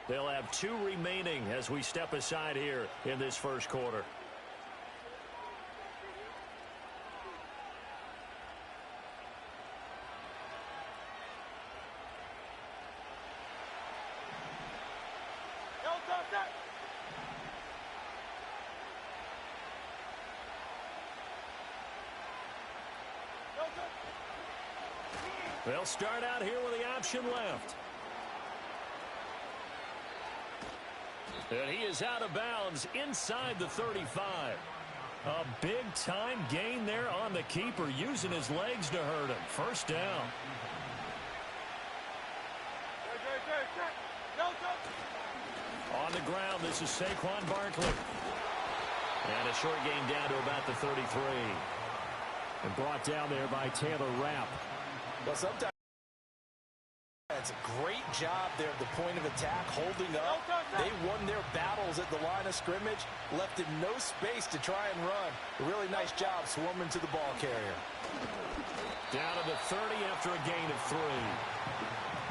They'll have 2 remaining as we step aside here in this first quarter. They'll start out here with the option left. And he is out of bounds inside the 35. A big-time gain there on the keeper, using his legs to hurt him. First down. On the ground, this is Saquon Barkley. And a short gain down to about the 33. And brought down there by Taylor Rapp. Well, sometimes it's a great job there at the point of attack, holding up. They won their battles at the line of scrimmage, left him no space to try and run. A really nice job swarming to the ball carrier. Down to the 30 after a gain of 3.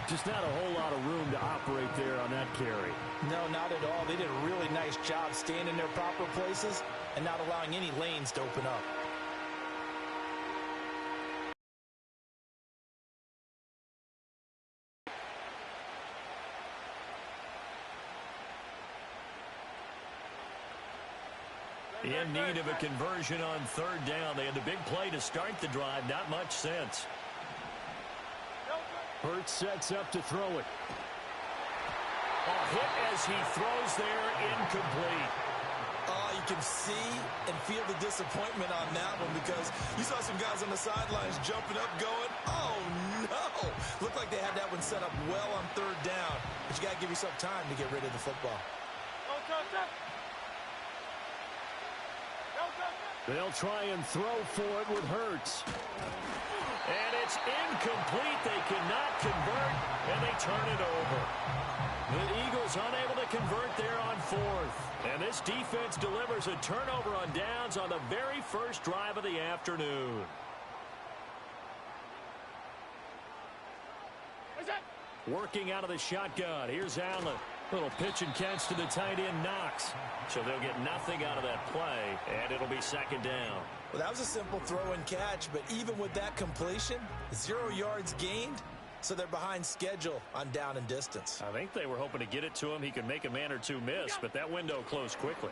Just not a whole lot of room to operate there on that carry. No, not at all. They did a really nice job staying in their proper places and not allowing any lanes to open up. In need of a conversion on 3rd down. They had the big play to start the drive. Not much sense. Hurts sets up to throw it. A hit as he throws there, incomplete. You can see and feel the disappointment on that one because you saw some guys on the sidelines jumping up going, oh no. Looked like they had that one set up well on 3rd down. But you got to give yourself time to get rid of the football. They'll try and throw for it with Hurts. And it's incomplete. They cannot convert, and they turn it over. The Eagles unable to convert there on 4th. And this defense delivers a turnover on downs on the very first drive of the afternoon. Working out of the shotgun. Here's Allen. Little pitch and catch to the tight end, Knox. So they'll get nothing out of that play, and it'll be 2nd down. Well, that was a simple throw and catch, but even with that completion, 0 yards gained, so they're behind schedule on down and distance. I think they were hoping to get it to him. He could make a man or 2 miss, but that window closed quickly.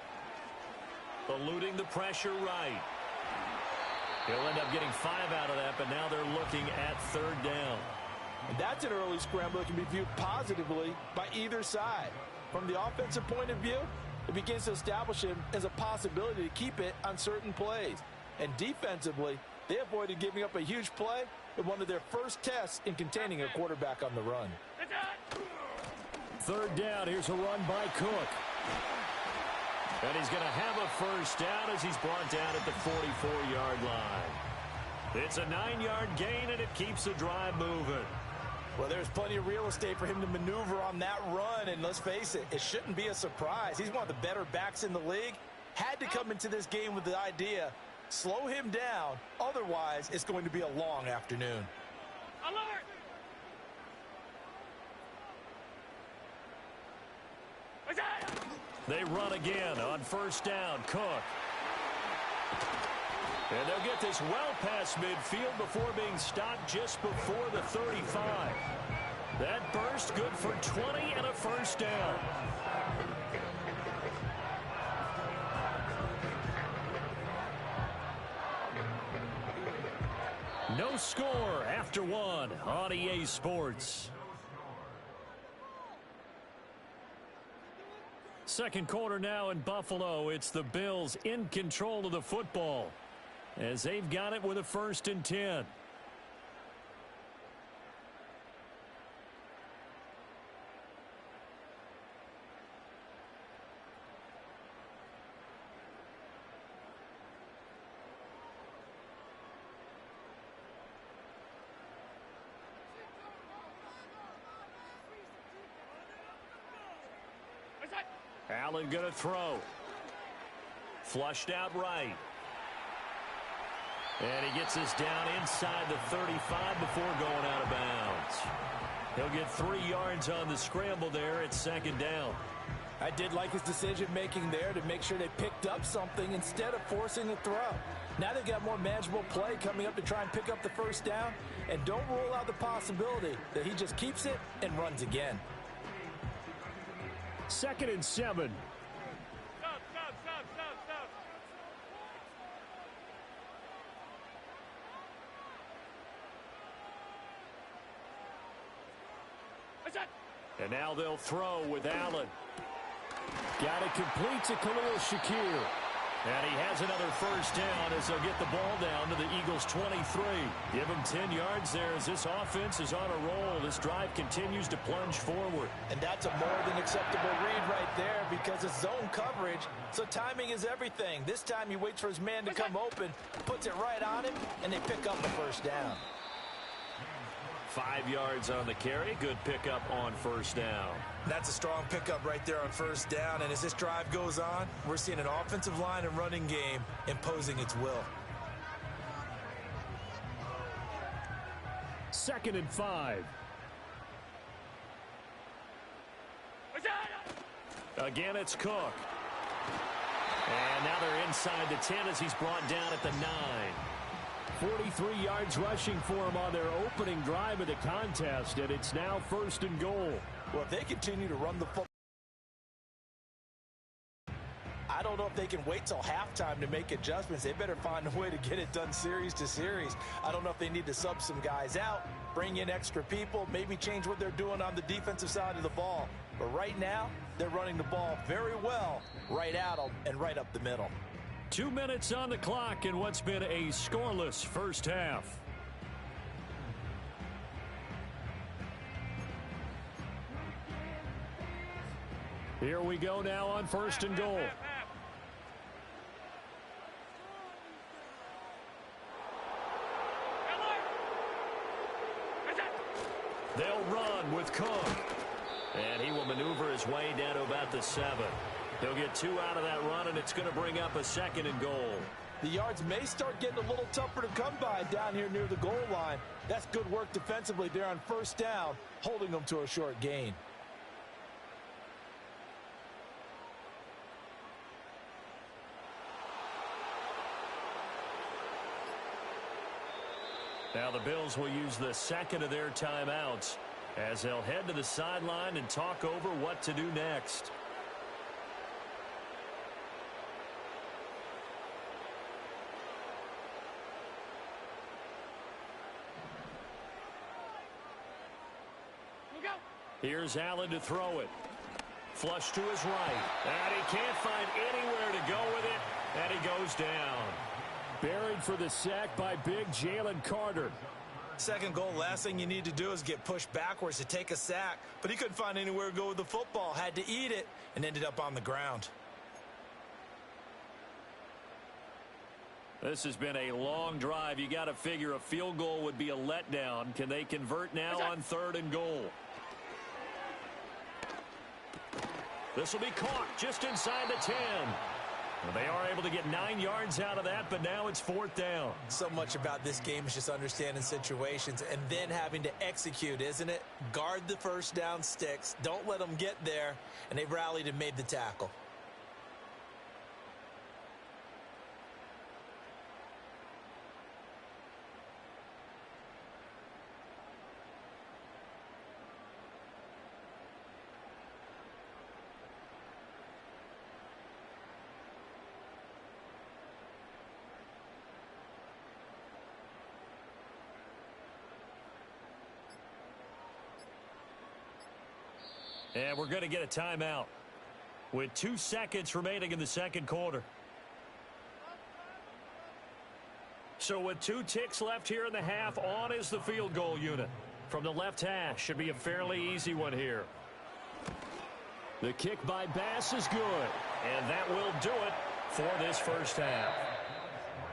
Eluding the pressure right. He'll end up getting 5 out of that, but now they're looking at 3rd down. And that's an early scramble that can be viewed positively by either side. From the offensive point of view, it begins to establish him as a possibility to keep it on certain plays. And defensively, they avoided giving up a huge play in one of their first tests in containing a quarterback on the run. 3rd down, here's a run by Cook. And he's going to have a first down as he's brought down at the 44-yard line. It's a 9-yard gain, and it keeps the drive moving. Well, there's plenty of real estate for him to maneuver on that run, and let's face it, it shouldn't be a surprise. He's one of the better backs in the league. Had to come into this game with the idea, slow him down, otherwise it's going to be a long afternoon. Alert! They run again on 1st down, Cook. And they'll get this well past midfield before being stopped just before the 35. That burst good for 20 and a first down. No score after 1 on EA Sports. Second quarter now in Buffalo. It's the Bills in control of the football, as they've got it with a 1st and 10. Allen going to throw. Flushed out right. And he gets this down inside the 35 before going out of bounds. He'll get 3 yards on the scramble there. It's second down. I did like his decision-making there to make sure they picked up something instead of forcing a throw. Now they've got more manageable play coming up to try and pick up the first down, and don't rule out the possibility that he just keeps it and runs again. 2nd and 7. And now they'll throw with Allen. Got it complete to Khalil Shakir. And he has another first down as they'll get the ball down to the Eagles' 23. Give him 10 yards there as this offense is on a roll. This drive continues to plunge forward. And that's a more than acceptable read right there because it's zone coverage, so timing is everything. This time he waits for his man to come open, puts it right on him, and they pick up the first down. 5 yards on the carry. Good pickup on first down. That's a strong pickup right there on first down. And as this drive goes on, we're seeing an offensive line and running game imposing its will. 2nd and 5. Again, it's Cook. And now they're inside the 10 as he's brought down at the 9. 43 yards rushing for him on their opening drive of the contest, and it's now 1st and goal. Well, if they continue to run the football, I don't know if they can wait till halftime to make adjustments. They better find a way to get it done series to series. I don't know if they need to sub some guys out, bring in extra people, maybe change what they're doing on the defensive side of the ball. But right now, they're running the ball very well right at them and right up the middle. 2 minutes on the clock in what's been a scoreless first half. Here we go now on 1st and goal. They'll run with Cook. And he will maneuver his way down to about the 7. He'll get 2 out of that run, and it's going to bring up a 2nd and goal. The yards may start getting a little tougher to come by down here near the goal line. That's good work defensively there on first down, holding them to a short gain. Now the Bills will use the 2nd of their timeouts as they'll head to the sideline and talk over what to do next. Here's Allen to throw it. Flush to his right. And he can't find anywhere to go with it. And he goes down. Buried for the sack by big Jalen Carter. 2nd goal, last thing you need to do is get pushed backwards to take a sack. But he couldn't find anywhere to go with the football. Had to eat it and ended up on the ground. This has been a long drive. You got to figure a field goal would be a letdown. Can they convert now on 3rd and goal? This will be caught just inside the 10. Well, they are able to get 9 yards out of that, but now it's 4th down. So much about this game is just understanding situations and then having to execute, isn't it? Guard the first down sticks. Don't let them get there, and they've rallied and made the tackle. And we're going to get a timeout with 2 seconds remaining in the 2nd quarter. So with 2 ticks left here in the half, on is the field goal unit. From the left hash, should be a fairly easy one here. The kick by Bass is good. And that will do it for this first half.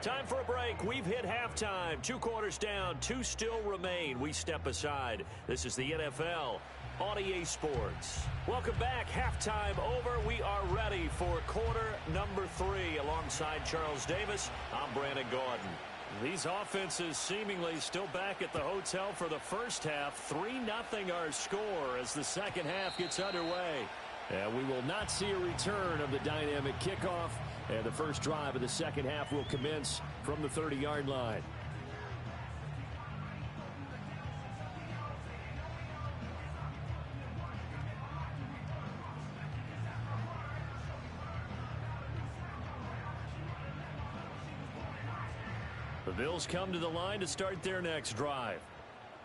Time for a break. We've hit halftime. 2 quarters down, 2 still remain. We step aside. This is the NFL on EA Sports. Welcome back. Halftime over. We are ready for quarter number 3. Alongside Charles Davis, I'm Brandon Gaudin. These offenses seemingly still back at the hotel for the first half. 3-0 our score as the second half gets underway. And we will not see a return of the dynamic kickoff. And the first drive of the second half will commence from the 30-yard line. The Bills come to the line to start their next drive.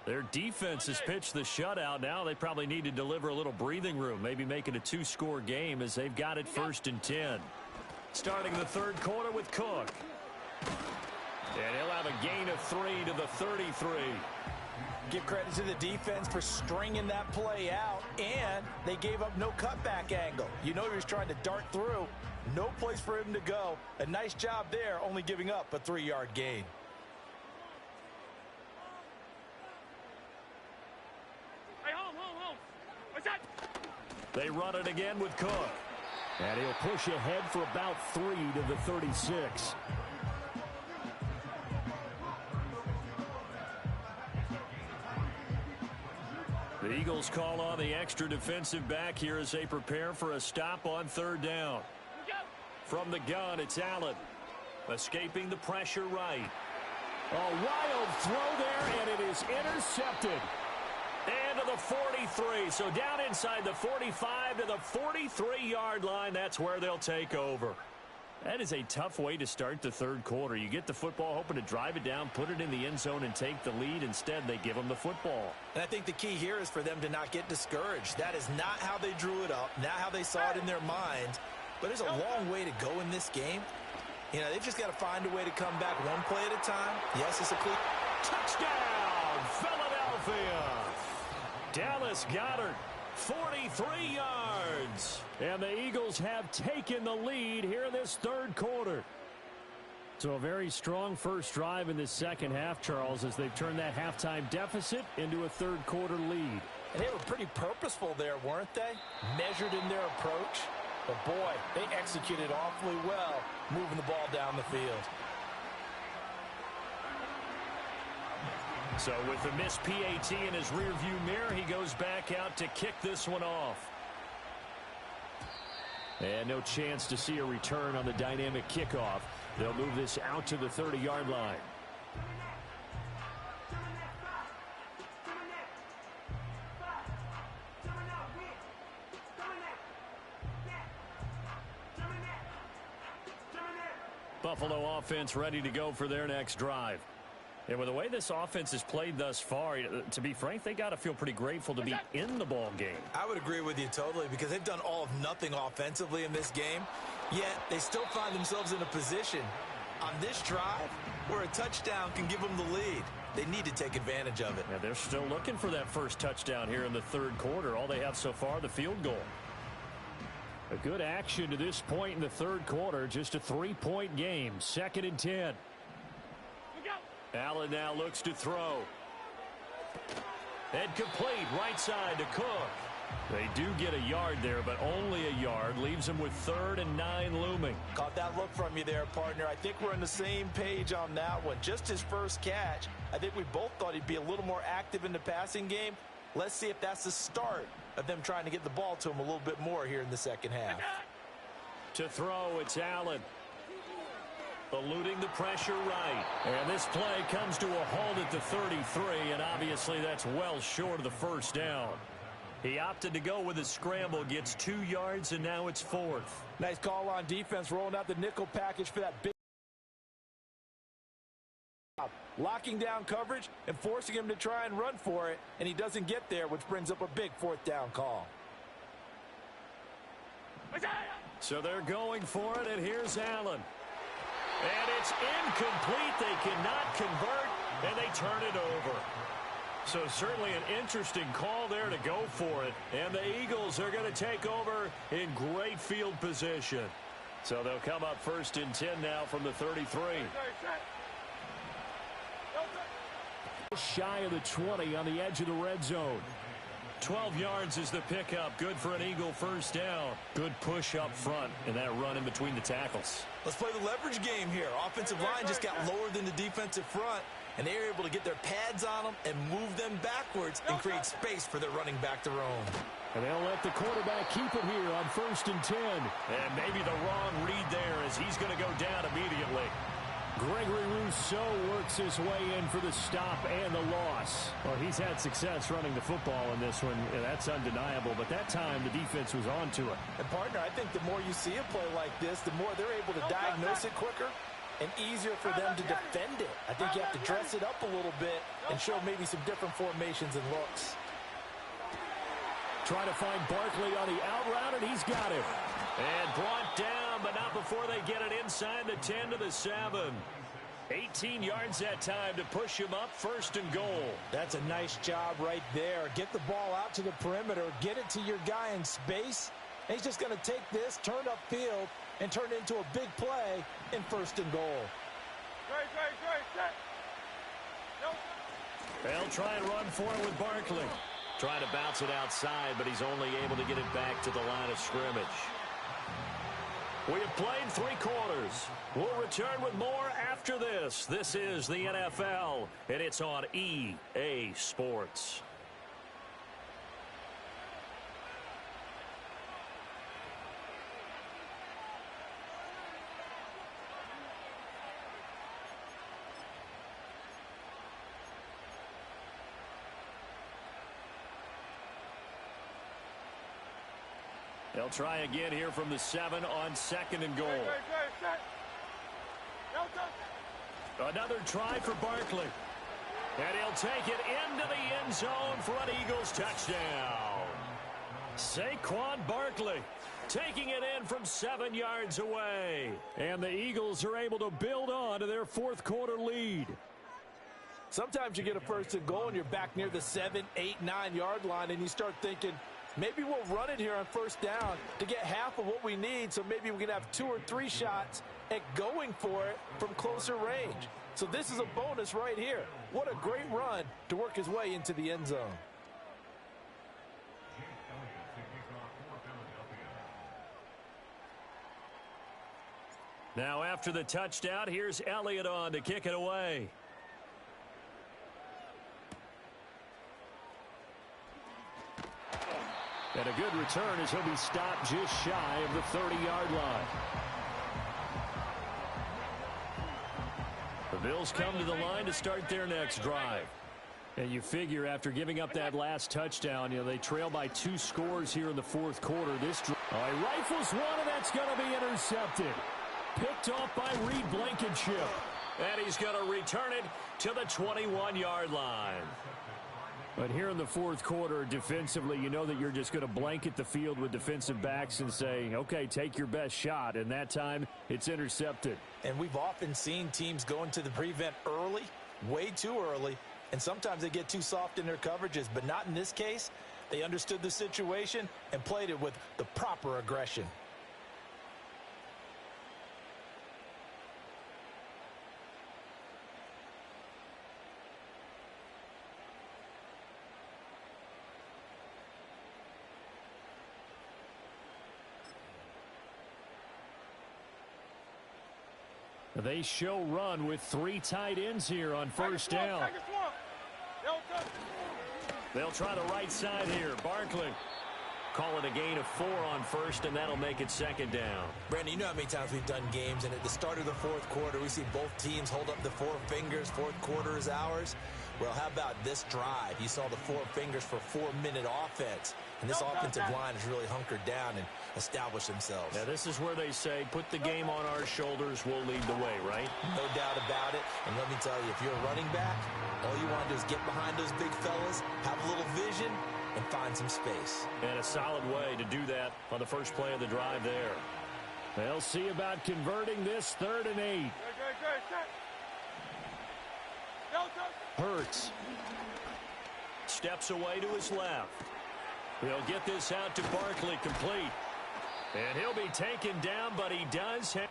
Their defense has pitched the shutout. Now they probably need to deliver a little breathing room, maybe make it a 2-score game as they've got it 1st and 10. Starting the third quarter with Cook. And he'll have a gain of 3 to the 33. Give credit to the defense for stringing that play out, and they gave up no cutback angle. You know he was trying to dart through. No place for him to go. A nice job there, only giving up a 3-yard gain. Hey, home. What's that? They run it again with Cook. And he'll push ahead for about 3 to the 36. The Eagles call on the extra defensive back here as they prepare for a stop on 3rd down. From the gun, it's Allen. Escaping the pressure right. A wild throw there, and it is intercepted. And to the 43. So down inside the 45 to the 43-yard line. That's where they'll take over. That is a tough way to start the third quarter. You get the football, hoping to drive it down, put it in the end zone, and take the lead. Instead, they give them the football. And I think the key here is for them to not get discouraged. That is not how they drew it up, not how they saw it in their minds. But there's a long way to go in this game. You know, they've just got to find a way to come back one play at a time. Yes, it's a clear touchdown, Philadelphia. Dallas Goedert, 43 yards. And the Eagles have taken the lead here in this third quarter. So a very strong first drive in this second half, Charles, as they've turned that halftime deficit into a third quarter lead. And they were pretty purposeful there, weren't they? Measured in their approach. But, boy, they executed awfully well moving the ball down the field. So with the missed PAT in his rearview mirror, he goes back out to kick this one off. And no chance to see a return on the dynamic kickoff. They'll move this out to the 30-yard line. Buffalo offense ready to go for their next drive. And with the way this offense has played thus far, to be frank, they got to feel pretty grateful to be in the ball game. I would agree with you totally, because they've done all of nothing offensively in this game, yet they still find themselves in a position on this drive where a touchdown can give them the lead. They need to take advantage of it. Yeah, they're still looking for that first touchdown here in the third quarter. All they have so far, the field goal. A good action to this point in the third quarter. Just a 3-point game. 2nd and 10. Allen now looks to throw. And complete right side to Cook. They do get a yard there, but only a yard. Leaves them with 3rd and 9 looming. Caught that look from you there, partner. I think we're on the same page on that one. Just his first catch. I think we both thought he'd be a little more active in the passing game. Let's see if that's the start of them trying to get the ball to him a little bit more here in the second half. To throw, it's Allen. Eluding the pressure right. And this play comes to a halt at the 33, and obviously that's well short of the first down. He opted to go with a scramble, gets 2 yards, and now it's 4th. Nice call on defense, rolling out the nickel package for that big. Locking down coverage and forcing him to try and run for it, and he doesn't get there, which brings up a big 4th down call. So they're going for it, and here's Allen. And it's incomplete. They cannot convert, and they turn it over. So certainly an interesting call there to go for it. And the Eagles are going to take over in great field position. So they'll come up 1st and 10 now from the 33. Shy of the 20 on the edge of the red zone. 12 yards is the pickup. Good for an Eagle first down. Good push up front and that run in between the tackles. Let's play the leverage game here. Offensive line just got lower than the defensive front, and they were able to get their pads on them and move them backwards and create space for their running back to roam. And they'll let the quarterback keep it here on 1st and 10. And maybe the wrong read there as he's going to go down immediately. Gregory Rousseau works his way in for the stop and the loss. Well, he's had success running the football in this one. Yeah, that's undeniable. But that time, the defense was on to it. And, partner, I think the more you see a play like this, the more they're able to diagnose it quicker and easier for them to defend it. I think you have to dress it up a little bit and show maybe some different formations and looks. Try to find Barkley on the out route, and he's got him. And brought down, but not before they get it inside the 10 to the 7. 18 yards that time to push him up 1st and goal. That's a nice job right there. Get the ball out to the perimeter, get it to your guy in space. And he's just going to take this, turn upfield, and turn it into a big play in 1st and goal. They'll try and run for it with Barkley. Trying to bounce it outside, but he's only able to get it back to the line of scrimmage. We have played 3 quarters. We'll return with more after this. This is the NFL, and it's on EA Sports. They'll try again here from the 7 on 2nd and goal. Another try for Barkley. And he'll take it into the end zone for an Eagles touchdown. Saquon Barkley taking it in from 7 yards away. And the Eagles are able to build on to their 4th quarter lead. Sometimes you get a 1st and goal and you're back near the 7, 8, 9 yard line and you start thinking, maybe we'll run it here on 1st down to get half of what we need, so maybe we can have 2 or 3 shots at going for it from closer range. So this is a bonus right here. What a great run to work his way into the end zone. Now after the touchdown, here's Elliott on to kick it away. And a good return as he'll be stopped just shy of the 30-yard line. The Bills come to the line to start their next drive. And you figure after giving up that last touchdown, they trail by 2 scores here in the 4th quarter. This drive, he rifles one, and that's going to be intercepted. Picked off by Reed Blankenship. And he's going to return it to the 21-yard line. But here in the 4th quarter, defensively, you know that you're just going to blanket the field with defensive backs and say, okay, take your best shot. And that time, it's intercepted. And we've often seen teams go into the prevent early, way too early, and sometimes they get too soft in their coverages. But not in this case. They understood the situation and played it with the proper aggression. They show run with 3 tight ends here on 1st down. They'll try the right side here. Barkley. Call it a gain of 4 on 1st, and that'll make it 2nd down. Brandon, you know how many times we've done games, and at the start of the 4th quarter, we see both teams hold up the 4 fingers. 4th quarter is ours. Well, how about this drive? You saw the 4 fingers for 4-minute offense. And this offensive line has really hunkered down and established themselves. Yeah, this is where they say, put the game on our shoulders, we'll lead the way, right? No doubt about it. And let me tell you, if you're a running back, all you want to do is get behind those big fellas, have a little vision, and find some space. And a solid way to do that on the first play of the drive there. They'll see about converting this 3rd and 8. Hurts. Steps away to his left. He'll get this out to Barkley complete. And he'll be taken down, but he does have...